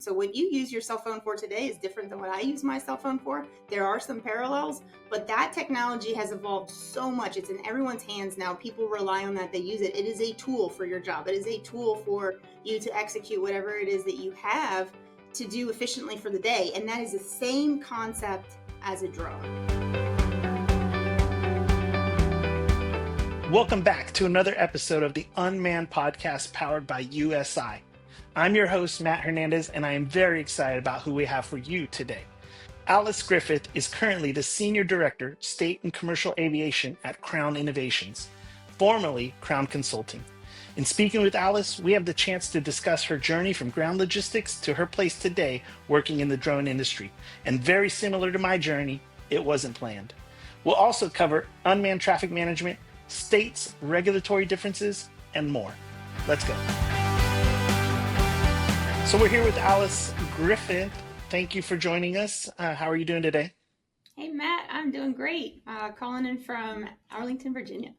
So what you use your cell phone for today is different than what I use my cell phone for. There are some parallels, but that technology has evolved so much. It's in everyone's hands now. People rely on that. They use it. It is a tool for your job. It is a tool for you to execute whatever it is that you have to do efficiently for the day. And that is the same concept as a drone. Welcome back to another episode of the Unmanned Podcast powered by USI. I'm your host, Matt Hernandez, and I am very excited about who we have for you today. Alice Griffith is currently the Senior Director, State and Commercial Aviation at Crown Innovations, formerly Crown Consulting. In speaking with Alice, we have the chance to discuss her journey from ground logistics to her place today working in the drone industry. And very similar to my journey, it wasn't planned. We'll also cover unmanned traffic management, states, regulatory differences, and more. Let's go. So we're here with Alice Griffith. Thank you for joining us. How are you doing today? Hey, Matt, I'm doing great. Calling in from Arlington, Virginia.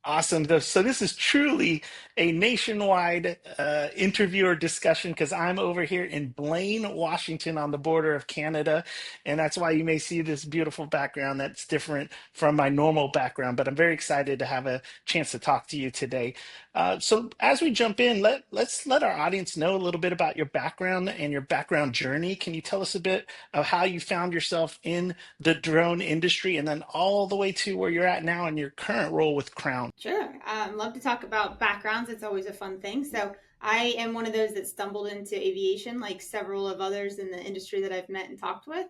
Awesome. So this is truly a nationwide interview or discussion because I'm over here in Blaine, Washington on the border of Canada. And that's why you may see this beautiful background that's different from my normal background. But I'm very excited to have a chance to talk to you today. So as we jump in, let's let our audience know a little bit about your background and your background journey. Can you tell us a bit of how you found yourself in the drone industry and then all the way to where you're at now in your current role with Crown? Sure. Love to talk about backgrounds. It's always a fun thing. So I am one of those that stumbled into aviation, like several of others in the industry that I've met and talked with.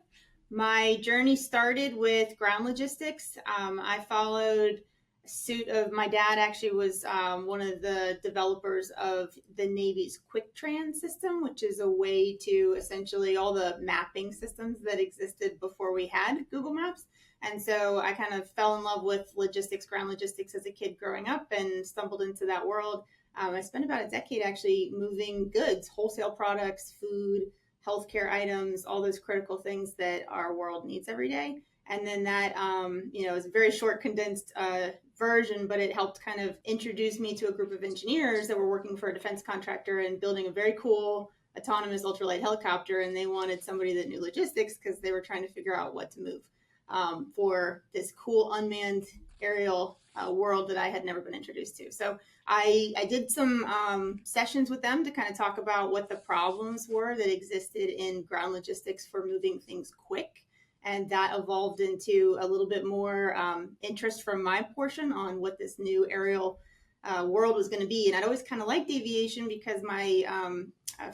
My journey started with ground logistics. I followed suit of my dad actually was one of the developers of the Navy's Quick Tran system, which is a way to essentially all the mapping systems that existed before we had Google Maps. And so I kind of fell in love with logistics, ground logistics as a kid growing up and stumbled into that world. I spent about a decade actually moving goods, wholesale products, food, healthcare items, all those critical things that our world needs every day. And then that, is a very short, condensed version, but it helped kind of introduce me to a group of engineers that were working for a defense contractor and building a very cool autonomous ultralight helicopter. And they wanted somebody that knew logistics because they were trying to figure out what to move for this cool unmanned aerial world that I had never been introduced to. So I did some sessions with them to kind of talk about what the problems were that existed in ground logistics for moving things quick. And that evolved into a little bit more interest from my portion on what this new aerial world was going to be. And I'd always kind of liked aviation because my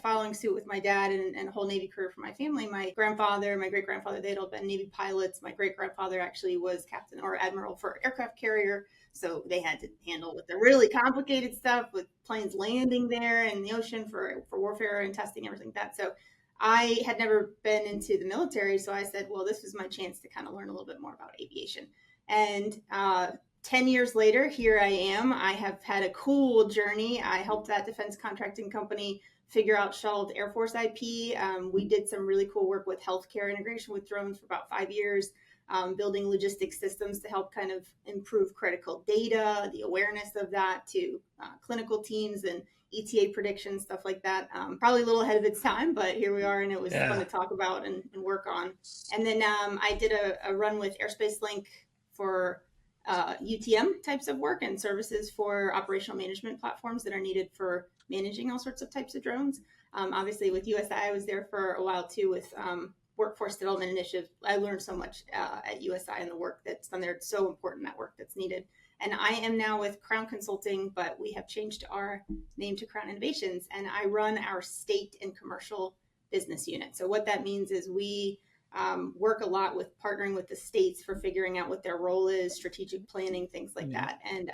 following suit with my dad and a whole Navy career for my family, my grandfather, my great-grandfather, they had all been Navy pilots. My great-grandfather actually was captain or admiral for an aircraft carrier. So they had to handle with the really complicated stuff with planes landing there in the ocean for warfare and testing, everything like that. So I had never been into the military. So I said, well, this was my chance to kind of learn a little bit more about aviation. And 10 years later, here I am. I have had a cool journey. I helped that defense contracting company figure out shelved Air Force IP. We did some really cool work with healthcare integration with drones for about 5 years, building logistics systems to help kind of improve critical data, the awareness of that to clinical teams and ETA predictions, stuff like that. Probably a little ahead of its time, but here we are, and it was fun to talk about and work on. And then I did a run with Airspace Link for UTM types of work and services for operational management platforms that are needed for managing all sorts of types of drones. Obviously with USI, I was there for a while too with workforce development initiative. I learned so much at USI and the work that's done there. It's so important, that work that's needed. And I am now with Crown Consulting, but we have changed our name to Crown Innovations, and I run our state and commercial business unit. So what that means is we work a lot with partnering with the states for figuring out what their role is, strategic planning, things like that. And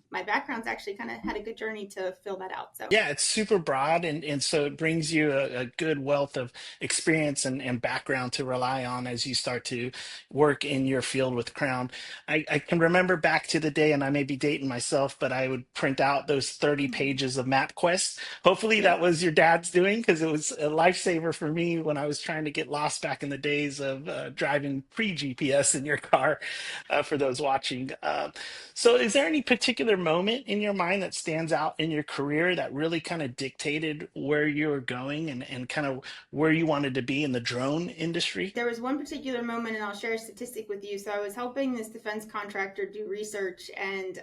my background's actually kind of had a good journey to fill that out. So yeah, it's super broad, and so it brings you a good wealth of experience and background to rely on as you start to work in your field with Crown. I can remember back to the day, and I may be dating myself, but I would print out those 30 pages of MapQuest. Hopefully that was your dad's doing, because it was a lifesaver for me when I was trying to get lost back in the days days of driving pre-GPS in your car for those watching. So, is there any particular moment in your mind that stands out in your career that really kind of dictated where you were going and kind of where you wanted to be in the drone industry? There was one particular moment, and I'll share a statistic with you. So I was helping this defense contractor do research, and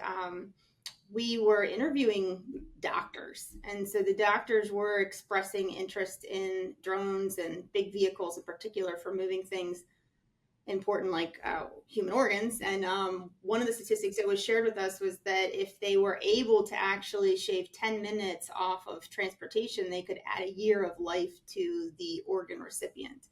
we were interviewing doctors. And so the doctors were expressing interest in drones and big vehicles in particular for moving things important like human organs. And one of the statistics that was shared with us was that if they were able to actually shave 10 minutes off of transportation, they could add a year of life to the organ recipient.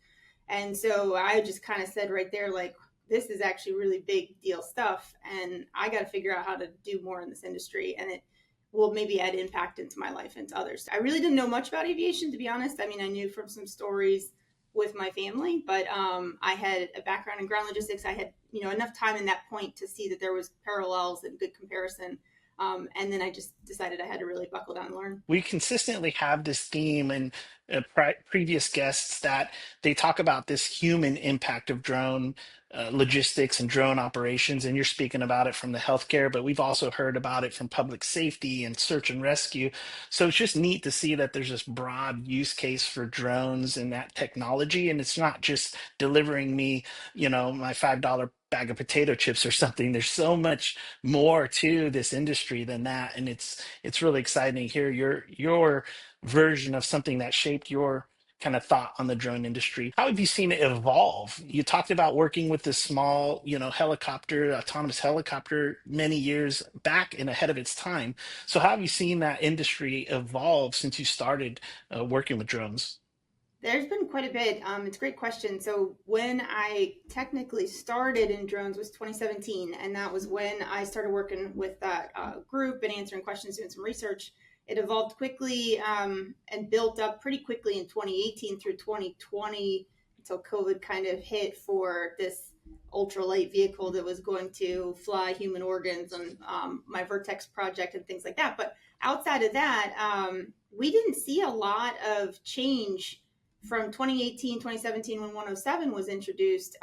And so I just kind of said right there, like, this is actually really big deal stuff. And I got to figure out how to do more in this industry. And it will maybe add impact into my life and to others. I really didn't know much about aviation, to be honest. I mean, I knew from some stories with my family, but I had a background in ground logistics. I had, enough time in that point to see that there was parallels and good comparison. And then I just decided I had to really buckle down and learn. We consistently have this theme and previous guests that they talk about this human impact of drone logistics and drone operations, and you're speaking about it from the healthcare, but we've also heard about it from public safety and search and rescue. So it's just neat to see that there's this broad use case for drones and that technology, and it's not just delivering me, my $5 bag of potato chips or something. There's so much more to this industry than that, and it's really exciting to hear your version of something that shaped your kind of thought on the drone industry. How have you seen it evolve? You talked about working with this small, helicopter, autonomous helicopter many years back and ahead of its time. So how have you seen that industry evolve since you started working with drones? There's been quite a bit. It's a great question. So when I technically started in drones was 2017, and that was when I started working with that group and answering questions, doing some research. It evolved quickly and built up pretty quickly in 2018 through 2020 until COVID kind of hit for this ultralight vehicle that was going to fly human organs on my Vertex project and things like that. But outside of that, we didn't see a lot of change from 2018, 2017 when 107 was introduced.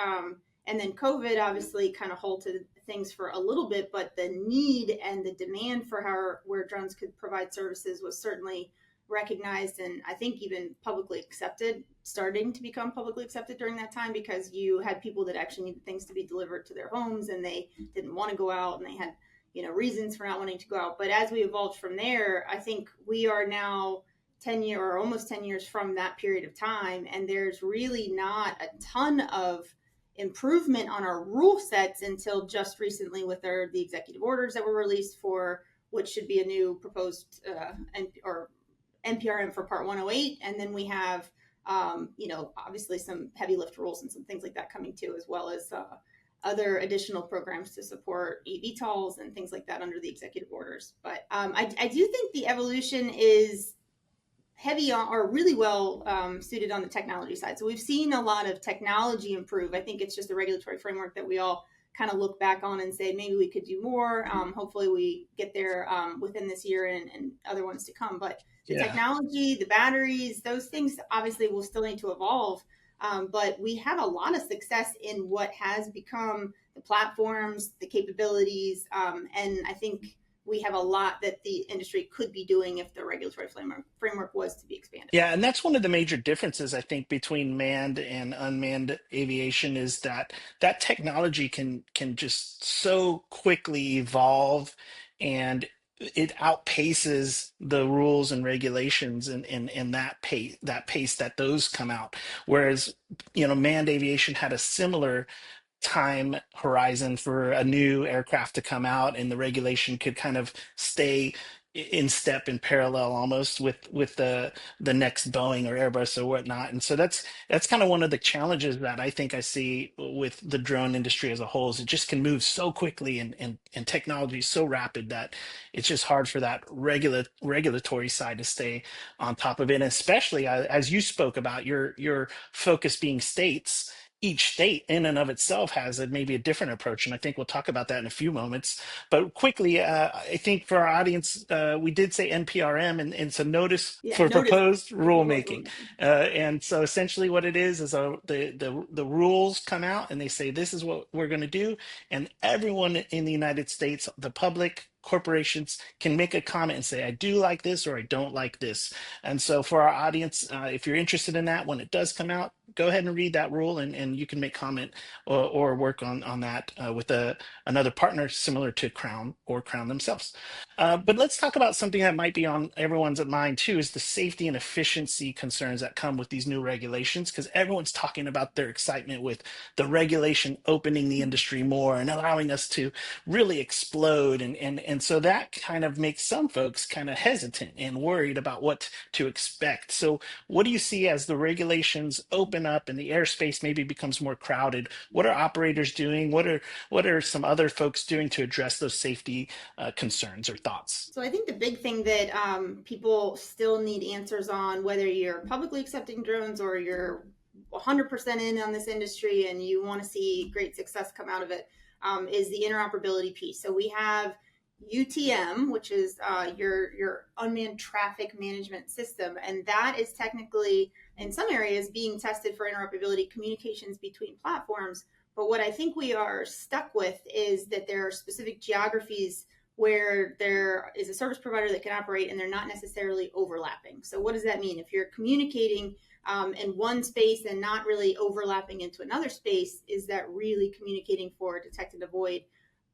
And then COVID obviously kind of halted things for a little bit, but the need and the demand for where drones could provide services was certainly recognized, and I think even publicly accepted, starting to become publicly accepted during that time, because you had people that actually needed things to be delivered to their homes and they didn't want to go out, and they had reasons for not wanting to go out. But as we evolved from there, I think we are now 10 years or almost 10 years from that period of time, and there's really not a ton of improvement on our rule sets until just recently with the executive orders that were released for what should be a new proposed NPRM for Part 108. And then we have, obviously some heavy lift rules and some things like that coming too, as well as other additional programs to support eVTOLs and things like that under the executive orders. But I do think the evolution is heavy on, or really well suited on the technology side. So we've seen a lot of technology improve. I think it's just the regulatory framework that we all kind of look back on and say, maybe we could do more. Hopefully we get there within this year and other ones to come. But the technology, the batteries, those things obviously will still need to evolve. But we have a lot of success in what has become the platforms, the capabilities. And I think we have a lot that the industry could be doing if the regulatory framework was to be expanded. Yeah, and that's one of the major differences, I think, between manned and unmanned aviation is that that technology can just so quickly evolve, and it outpaces the rules and regulations and that pace that those come out. Whereas, manned aviation had a similar time horizon for a new aircraft to come out, and the regulation could kind of stay in step, in parallel almost with the next Boeing or Airbus or whatnot. And so that's kind of one of the challenges that I think I see with the drone industry as a whole, is it just can move so quickly, and technology is so rapid that it's just hard for that regulatory side to stay on top of it. And especially as you spoke about your focus being states, each state in and of itself has maybe a different approach, and I think we'll talk about that in a few moments. But quickly, I think for our audience, we did say NPRM, and it's a notice Yeah, for notice proposed for proposed rulemaking. rulemaking. And so essentially what it is the rules come out and they say this is what we're going to do, and everyone in the United States, the public, corporations, can make a comment and say I do like this or I don't like this. And so for our audience, if you're interested in that, when it does come out, go ahead and read that rule, and you can make comment or work on that with another partner similar to Crown or Crown themselves. But let's talk about something that might be on everyone's mind too, is the safety and efficiency concerns that come with these new regulations, because everyone's talking about their excitement with the regulation opening the industry more and allowing us to really explode. And so that kind of makes some folks kind of hesitant and worried about what to expect. So what do you see as the regulations open up and the airspace maybe becomes more crowded? What are operators doing? What are some other folks doing to address those safety concerns or thoughts? So I think the big thing that people still need answers on, whether you're publicly accepting drones or you're 100% in on this industry and you want to see great success come out of it, is the interoperability piece. So we have UTM, which is your Unmanned Traffic Management System, and that is technically, in some areas, being tested for interoperability communications between platforms. But what I think we are stuck with is that there are specific geographies where there is a service provider that can operate and they're not necessarily overlapping. So what does that mean? If you're communicating in one space and not really overlapping into another space, is that really communicating for detect and avoid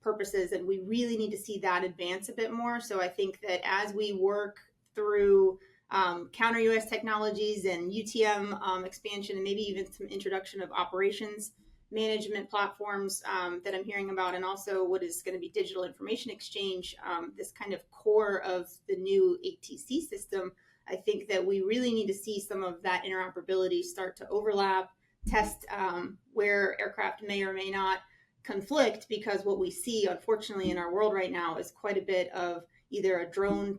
purposes? And we really need to see that advance a bit more. So I think that as we work through counter UAS technologies and UTM expansion, and maybe even some introduction of operations management platforms that I'm hearing about, and also what is going to be digital information exchange, this kind of core of the new ATC system, I think that we really need to see some of that interoperability start to overlap, test where aircraft may or may not conflict, because what we see, unfortunately, in our world right now is quite a bit of either a drone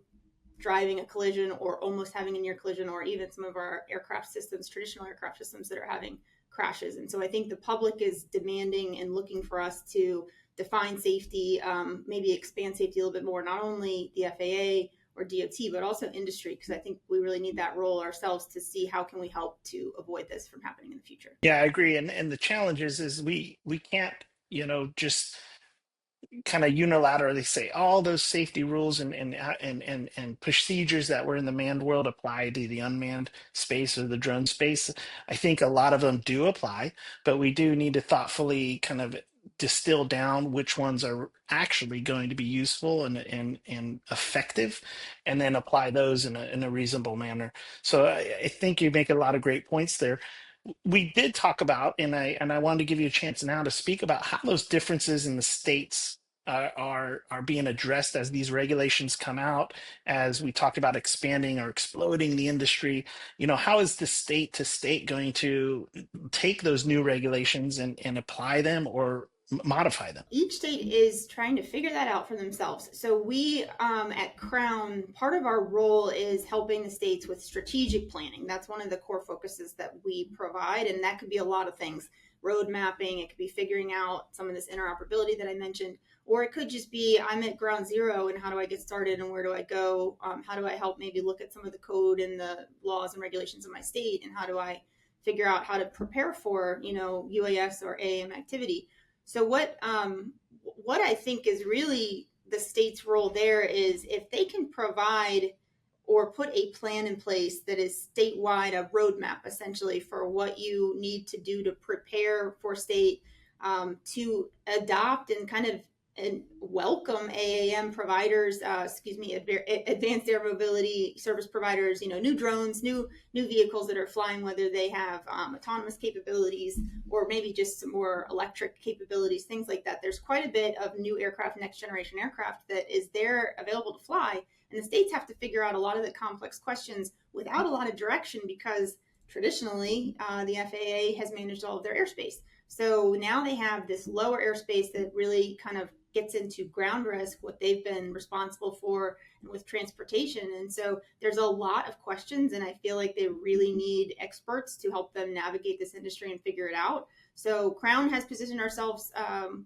driving a collision or almost having a near collision, or even some of our aircraft systems, traditional aircraft systems that are having crashes. And so I think the public is demanding and looking for us to define safety, maybe expand safety a little bit more, not only the FAA or DOT, but also industry, because I think we really need that role ourselves to see how can we help to avoid this from happening in the future. Yeah, I agree. And the challenge is we can't, just kind of unilaterally say all those safety rules and procedures that were in the manned world apply to the unmanned space or the drone space. I think a lot of them do apply, but we do need to thoughtfully kind of distill down which ones are actually going to be useful and effective, and then apply those in a reasonable manner. So I think you make a lot of great points there. We did talk about, and I wanted to give you a chance now to speak about how those differences in the states are being addressed as these regulations come out. As we talked about expanding or exploding the industry, how is the state to state going to take those new regulations and apply them or modify them? Each state is trying to figure that out for themselves. So we at Crown, part of our role is helping the states with strategic planning. That's one of the core focuses that we provide, and that could be a lot of things. Road mapping, it could be figuring out some of this interoperability that I mentioned, or it could just be I'm at ground zero and how do I get started and where do I go? How do I help maybe look at some of the code and the laws and regulations of my state, and how do I figure out how to prepare for UAS or AAM activity? So what I think is really the state's role there is if they can provide or put a plan in place that is statewide, a roadmap essentially for what you need to do to prepare for state to adopt and kind of and welcome AAM providers, advanced air mobility service providers, new drones, new vehicles that are flying, whether they have autonomous capabilities or maybe just some more electric capabilities, things like that. There's quite a bit of new aircraft, next generation aircraft that is there available to fly. And the states have to figure out a lot of the complex questions without a lot of direction, because traditionally the FAA has managed all of their airspace. So now they have this lower airspace that really kind of gets into ground risk, what they've been responsible for, and with transportation. And so there's a lot of questions, and I feel like they really need experts to help them navigate this industry and figure it out. So Crown has positioned ourselves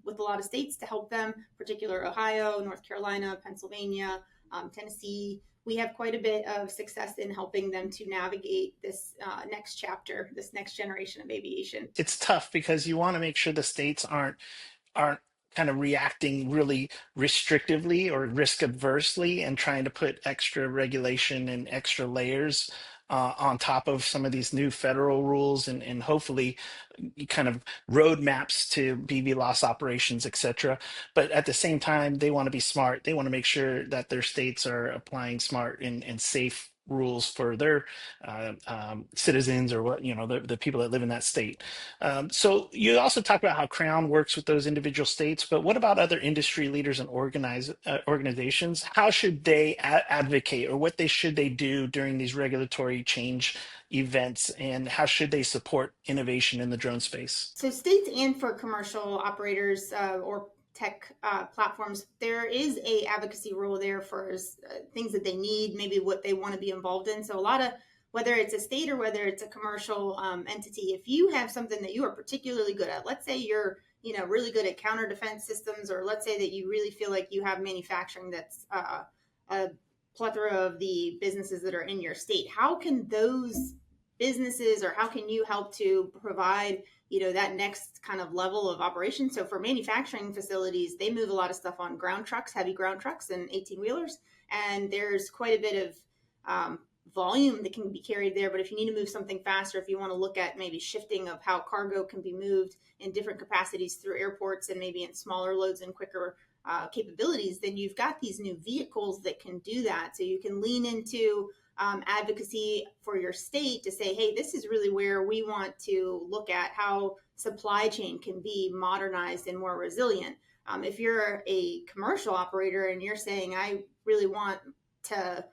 with a lot of states to help them, particular Ohio, North Carolina, Pennsylvania, Tennessee. We have quite a bit of success in helping them to navigate this next chapter, this next generation of aviation. It's tough because you want to make sure the states aren't kind of reacting really restrictively or risk adversely and trying to put extra regulation and extra layers on top of some of these new federal rules and hopefully kind of roadmaps to BV loss operations, et cetera. But at the same time, they want to be smart. They want to make sure that their states are applying smart and safe rules for their citizens or what, the people that live in that state. So you also talk about how Crown works with those individual states, but what about other industry leaders and organizations? How should they advocate, or what should they do during these regulatory change events, and how should they support innovation in the drone space? So states and for commercial operators or tech platforms, there is a advocacy role there for things that they need, maybe what they want to be involved in. So a lot of, whether it's a state or whether it's a commercial entity, if you have something that you are particularly good at, let's say you're really good at counter defense systems, or let's say that you really feel like you have manufacturing that's a plethora of the businesses that are in your state, how can those businesses, or how can you help to provide that next kind of level of operation? So for manufacturing facilities, they move a lot of stuff on ground trucks, heavy ground trucks and 18-wheelers, and there's quite a bit of volume that can be carried there. But if you need to move something faster, if you want to look at maybe shifting of how cargo can be moved in different capacities through airports and maybe in smaller loads and quicker capabilities, then you've got these new vehicles that can do that. So you can lean into advocacy for your state to say, hey, this is really where we want to look at how supply chain can be modernized and more resilient. If you're a commercial operator and you're saying, I really want to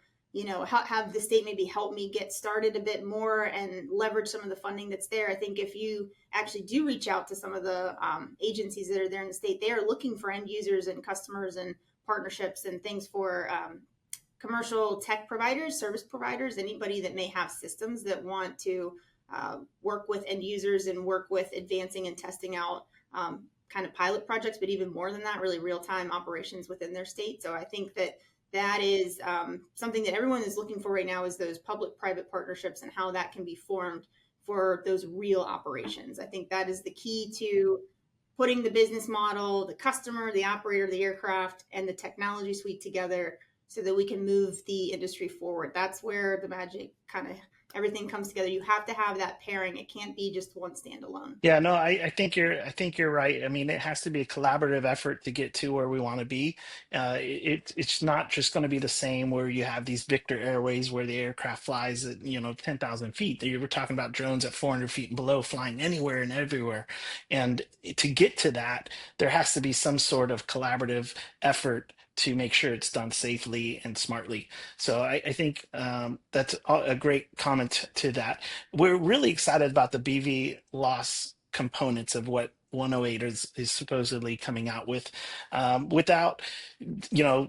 have the state maybe help me get started a bit more and leverage some of the funding that's there. I think if you actually do reach out to some of the agencies that are there in the state, they are looking for end users and customers and partnerships and things for commercial tech providers, service providers, anybody that may have systems that want to work with end users and work with advancing and testing out kind of pilot projects, but even more than that, really real-time operations within their state. So I think that is something that everyone is looking for right now, is those public-private partnerships and how that can be formed for those real operations. I think that is the key to putting the business model, the customer, the operator, the aircraft, and the technology suite together so that we can move the industry forward. That's where the magic kind of everything comes together. You have to have that pairing. It can't be just one standalone. Yeah, no, I think you're right. I mean, it has to be a collaborative effort to get to where we want to be. It's not just going to be the same where you have these Victor Airways where the aircraft flies at 10,000 feet. You were talking about drones at 400 feet and below flying anywhere and everywhere. And to get to that, there has to be some sort of collaborative effort to make sure it's done safely and smartly. So I think that's a great comment to that. We're really excited about the BV loss components of what 108 is supposedly coming out with. Without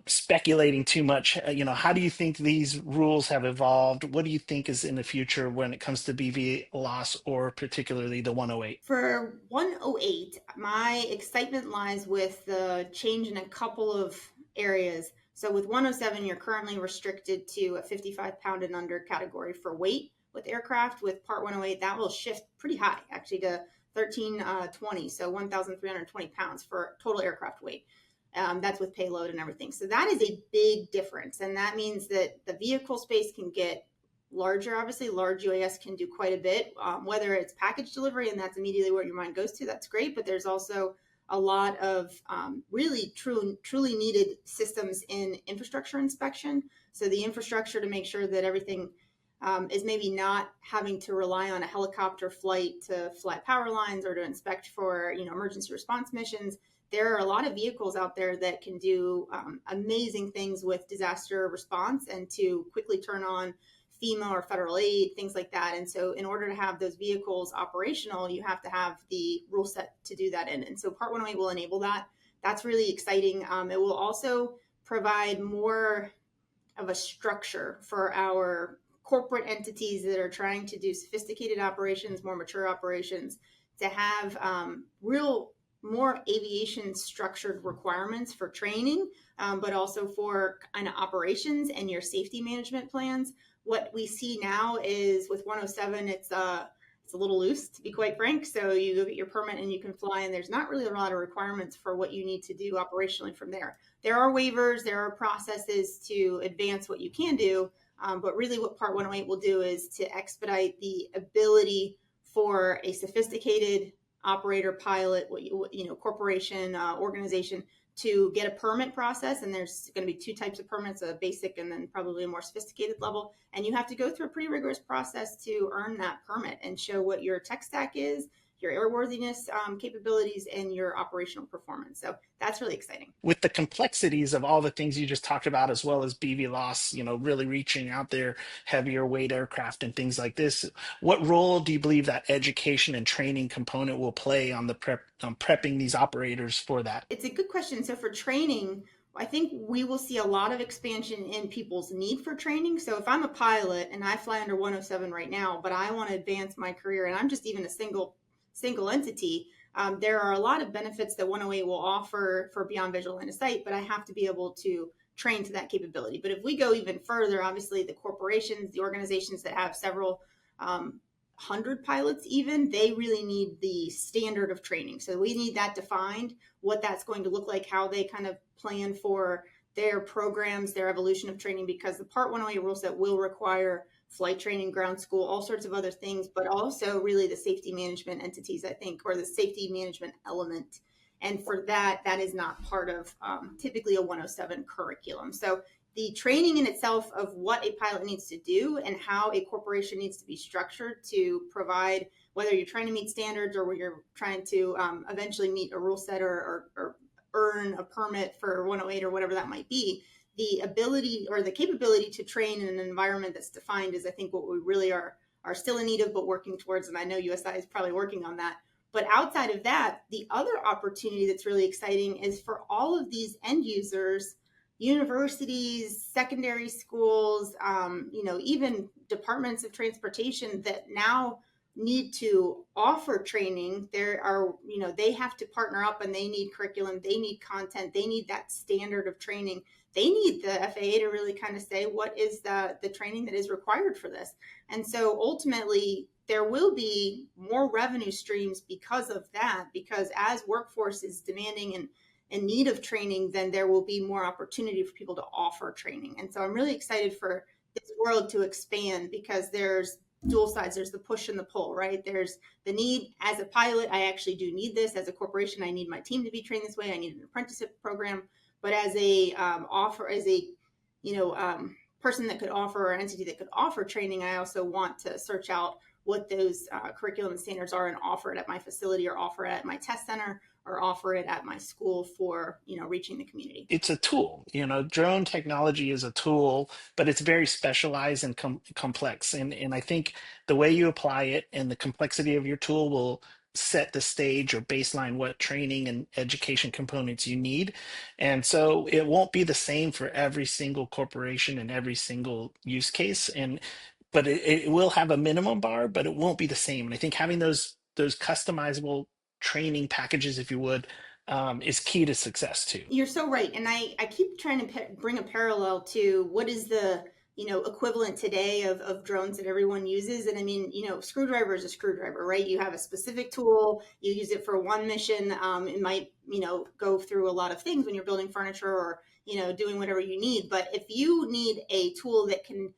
speculating too much, how do you think these rules have evolved? What do you think is in the future when it comes to BV loss, or particularly the 108? For 108, my excitement lies with the change in a couple of areas. So with 107, you're currently restricted to a 55 pound and under category for weight with aircraft. With Part 108, that will shift pretty high, actually, to 1320, so 1,320 pounds for total aircraft weight. That's with payload and everything. So that is a big difference. And that means that the vehicle space can get larger. Obviously, large UAS can do quite a bit, whether it's package delivery, and that's immediately where your mind goes to. That's great. But there's also a lot of really truly needed systems in infrastructure inspection. So the infrastructure to make sure that everything is maybe not having to rely on a helicopter flight to fly power lines or to inspect for emergency response missions. There are a lot of vehicles out there that can do amazing things with disaster response and to quickly turn on FEMA or federal aid, things like that. And so in order to have those vehicles operational, you have to have the rule set to do that in. And so Part 108 will enable that. that's really exciting. It will also provide more of a structure for our corporate entities that are trying to do sophisticated operations, more mature operations, to have real more aviation structured requirements for training, but also for kind of operations and your safety management plans. What we see now is with 107, it's a little loose, to be quite frank. So you go get your permit and you can fly, and there's not really a lot of requirements for what you need to do operationally from there. There are waivers, there are processes to advance what you can do, but really what Part 108 will do is to expedite the ability for a sophisticated operator, pilot, corporation, organization to get a permit process. And there's going to be two types of permits, a basic and then probably a more sophisticated level. And you have to go through a pretty rigorous process to earn that permit and show what your tech stack is, your airworthiness capabilities, and your operational performance. So that's really exciting. With the complexities of all the things you just talked about, as well as BVLOS, really reaching out there, heavier weight aircraft and things like this, what role do you believe that education and training component will play on the prepping these operators for that? It's a good question. So for training, I think we will see a lot of expansion in people's need for training. So if I'm a pilot and I fly under 107 right now, but I want to advance my career and I'm just even a single entity, there are a lot of benefits that 108 will offer for beyond visual line of sight, but I have to be able to train to that capability. But if we go even further, obviously the corporations, the organizations that have several 100 pilots even, they really need the standard of training. So we need that defined, what that's going to look like, how they kind of plan for their programs, their evolution of training, because the Part 108 rule set will require flight training, ground school, all sorts of other things, but also really the safety management entities, I think, or the safety management element. And for that, that is not part of typically a 107 curriculum. So the training in itself of what a pilot needs to do and how a corporation needs to be structured to provide, whether you're trying to meet standards or you're trying to eventually meet a rule set or earn a permit for 108 or whatever that might be, the ability or the capability to train in an environment that's defined is, I think, what we really are still in need of, but working towards. And I know USI is probably working on that. But outside of that, the other opportunity that's really exciting is for all of these end users, universities, secondary schools, even departments of transportation that now need to offer training. There are, they have to partner up and they need curriculum, they need content, they need that standard of training. They need the FAA to really kind of say, what is the training that is required for this? And so ultimately, there will be more revenue streams because of that, because as workforce is demanding and in need of training, then there will be more opportunity for people to offer training. And so I'm really excited for this world to expand, because there's dual sides. There's the push and the pull, right? There's the need as a pilot. I actually do need this. As a corporation, I need my team to be trained this way. I need an apprenticeship program. But as a person that could offer, or entity that could offer training, I also want to search out what those curriculum and standards are and offer it at my facility, or offer it at my test center, or offer it at my school for, reaching the community. It's a tool. Drone technology is a tool, but it's very specialized and complex. And I think the way you apply it and the complexity of your tool will set the stage or baseline what training and education components you need. And so it won't be the same for every single corporation and every single use case. But it will have a minimum bar, but it won't be the same. And I think having those customizable training packages, if you would, is key to success too. You're so right. And I keep trying to bring a parallel to what is the equivalent today of drones that everyone uses. And I mean, screwdriver is a screwdriver, right? You have a specific tool, you use it for one mission. It might, go through a lot of things when you're building furniture or, doing whatever you need. But if you need a tool that can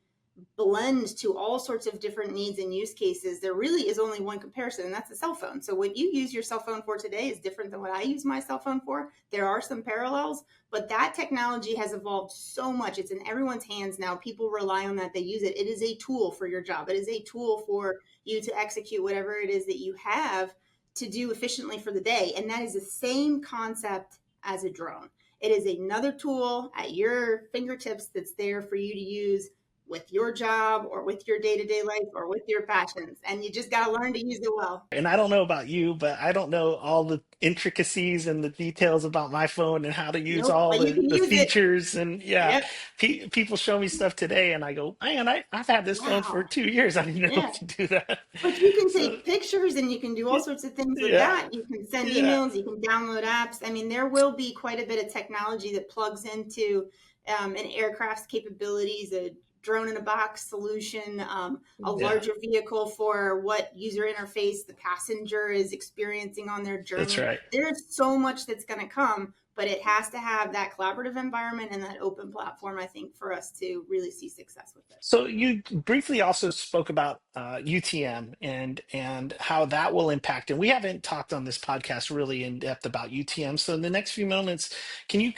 blend to all sorts of different needs and use cases, there really is only one comparison, and that's the cell phone. So what you use your cell phone for today is different than what I use my cell phone for. There are some parallels, but that technology has evolved so much. It's in everyone's hands now. People rely on that. They use it. It is a tool for your job. It is a tool for you to execute whatever it is that you have to do efficiently for the day. And that is the same concept as a drone. It is another tool at your fingertips that's there for you to use with your job or with your day-to-day life or with your passions. And you just got to learn to use it well. And I don't know about you, but I don't know all the intricacies and the details about my phone and how to use Nope, all but you can the use it. features. And yeah, Yep. people show me stuff today, and I go, man, I've had this phone for Wow. 2 years. I didn't know Yeah. to do that. But you can So take pictures and you can do all sorts of things with yeah, that. You can send yeah, emails, you can download apps. I mean, there will be quite a bit of technology that plugs into an aircraft's capabilities, a drone in a box solution, a yeah. larger vehicle for what user interface the passenger is experiencing on their That's journey. right. There's so much that's going to come, but it has to have that collaborative environment and that open platform, I think, for us to really see success with it. So you briefly also spoke about UTM and how that will impact, and we haven't talked on this podcast really in depth about UTM. So in the next few moments, can you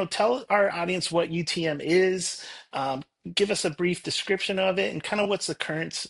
tell our audience what UTM is, give us a brief description of it, and kind of what's the current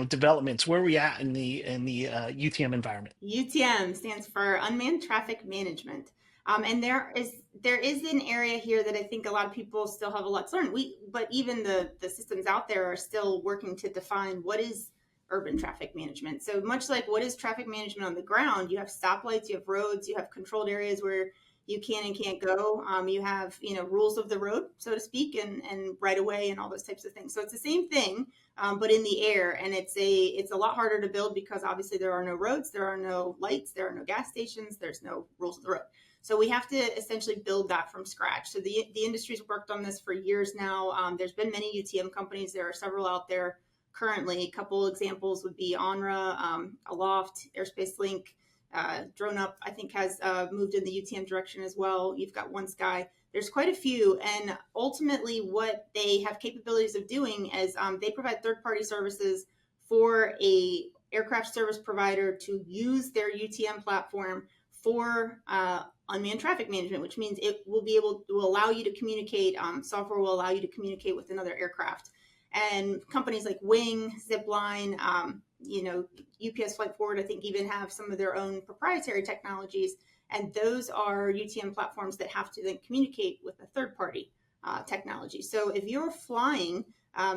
developments, where are we at in the UTM environment? UTM stands for Unmanned Traffic Management. And there is an area here that I think a lot of people still have a lot to learn. But even the systems out there are still working to define what is urban traffic management. So much like what is traffic management on the ground, you have stoplights, you have roads, you have controlled areas where you can and can't go. You have rules of the road, so to speak, and right of way and all those types of things. So it's the same thing, but in the air, and it's a lot harder to build because obviously there are no roads, there are no lights, there are no gas stations, there's no rules of the road. So we have to essentially build that from scratch. So the industry's worked on this for years now. There's been many UTM companies. There are several out there currently. A couple examples would be ONRA, Aloft, Airspace Link, Drone Up, I think, has moved in the UTM direction as well. You've got One Sky. There's quite a few. And ultimately, what they have capabilities of doing is they provide third-party services for a aircraft service provider to use their UTM platform for unmanned traffic management, which means it will be able to allow you to communicate. Software will allow you to communicate with another aircraft. And companies like Wing, Zipline, UPS Flight Forward, I think, even have some of their own proprietary technologies. And those are UTM platforms that have to then communicate with a third party technology. So if you're flying,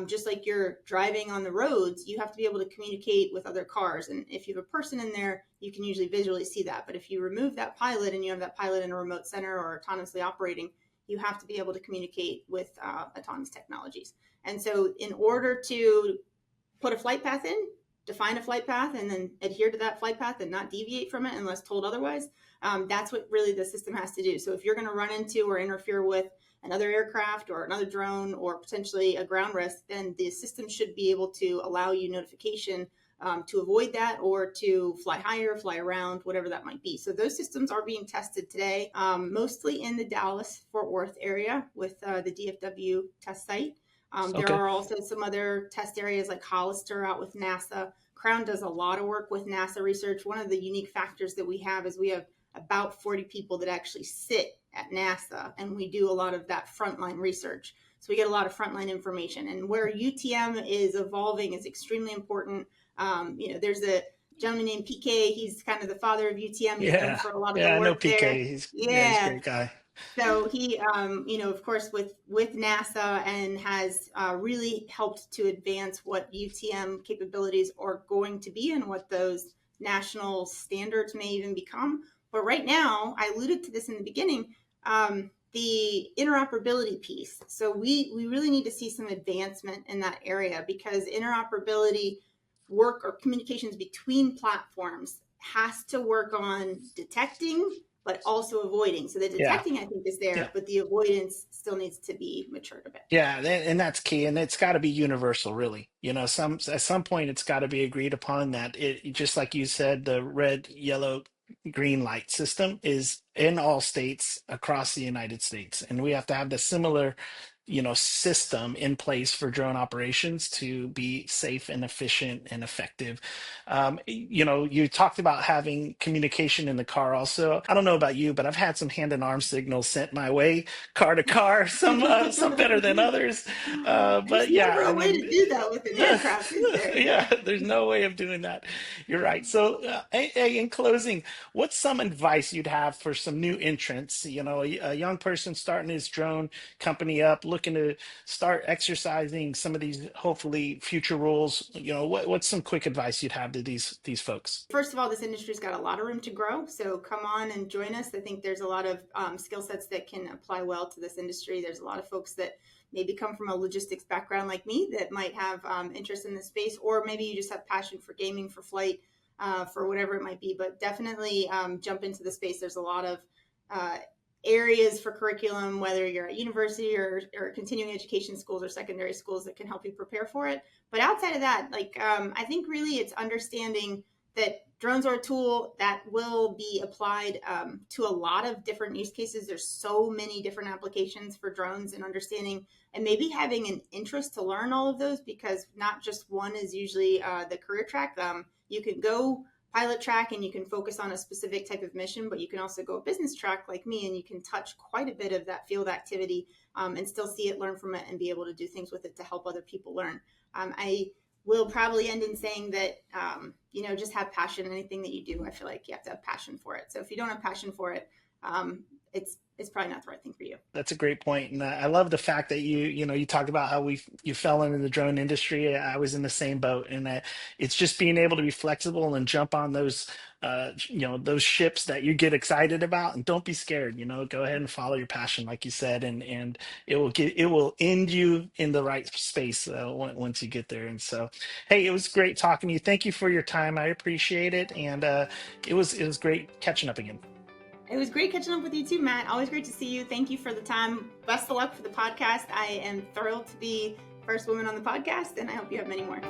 just like you're driving on the roads, you have to be able to communicate with other cars. And if you have a person in there, you can usually visually see that. But if you remove that pilot and you have that pilot in a remote center or autonomously operating, you have to be able to communicate with autonomous technologies. And so in order to put a flight path in, define a flight path, and then adhere to that flight path and not deviate from it unless told otherwise, that's what really the system has to do. So if you're going to run into or interfere with another aircraft or another drone or potentially a ground risk, then the system should be able to allow you notification to avoid that or to fly higher, fly around, whatever that might be. So those systems are being tested today, mostly in the Dallas-Fort Worth area with the DFW test site. There Okay. are also some other test areas like Hollister out with NASA. Crown does a lot of work with NASA research. One of the unique factors that we have is we have about 40 people that actually sit at NASA, and we do a lot of that frontline research. So we get a lot of frontline information. And where UTM is evolving is extremely important. There's a gentleman named PK. He's kind of the father of UTM. He's known Yeah. for a lot of the Yeah, I know work there. PK. He's a Yeah. great guy. So he, of course, with NASA, and has really helped to advance what UTM capabilities are going to be and what those national standards may even become. But right now, I alluded to this in the beginning, the interoperability piece. So we really need to see some advancement in that area, because interoperability work or communications between platforms has to work on detecting but also avoiding. So the Yeah. detecting, I think, is there, Yeah. but the avoidance still needs to be matured a bit. Yeah, and that's key, and it's got to be universal, really. At some point, it's got to be agreed upon that it, just like you said, the red, yellow, green light system is in all states across the United States, and we have to have the similar, system in place for drone operations to be safe and efficient and effective. You talked about having communication in the car. Also, I don't know about you, but I've had some hand and arm signals sent my way car to car, some better than others. There's But yeah, never I a way mean, to do that with an aircraft, is there? yeah, there's no way of doing that. You're right. So, in closing, what's some advice you'd have for some new entrants? A young person starting his drone company up, looking to start exercising some of these hopefully future rules, what's some quick advice you'd have to these folks? First of all, this industry's got a lot of room to grow, so come on and join us. I think there's a lot of skill sets that can apply well to this industry. There's a lot of folks that maybe come from a logistics background like me that might have interest in this space, or maybe you just have passion for gaming, for flight, for whatever it might be. But definitely jump into the space. There's a lot of areas for curriculum, whether you're at university or continuing education schools or secondary schools, that can help you prepare for it. But outside of that, I think really it's understanding that drones are a tool that will be applied to a lot of different use cases. There's so many different applications for drones, and understanding and maybe having an interest to learn all of those, because not just one is usually the career track. You can go pilot track and you can focus on a specific type of mission, but you can also go business track like me, and you can touch quite a bit of that field activity and still see it, learn from it, and be able to do things with it to help other people learn. I will probably end in saying that, just have passion in anything that you do. I feel like you have to have passion for it. So if you don't have passion for it, it's probably not the right thing for you. That's a great point. And I love the fact that you talked about how you fell into the drone industry. I was in the same boat, and it's just being able to be flexible and jump on those, those ships that you get excited about, and don't be scared, go ahead and follow your passion, like you said, and it will end you in the right space once you get there. And so, hey, it was great talking to you. Thank you for your time. I appreciate it. And it was great catching up again. It was great catching up with you too, Matt. Always great to see you. Thank you for the time. Best of luck for the podcast. I am thrilled to be first woman on the podcast, and I hope you have many more.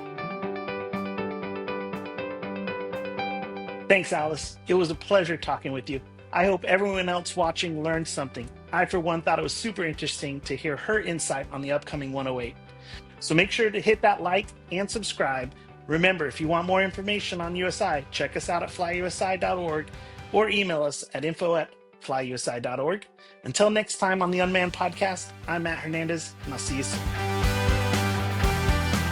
Thanks, Alice. It was a pleasure talking with you. I hope everyone else watching learned something. I, for one, thought it was super interesting to hear her insight on the upcoming 108. So make sure to hit that like and subscribe. Remember, if you want more information on USI, check us out at flyusi.org or email us at info@flyusi.org. Until next time on the Unmanned Podcast, I'm Matt Hernandez, and I'll see you soon.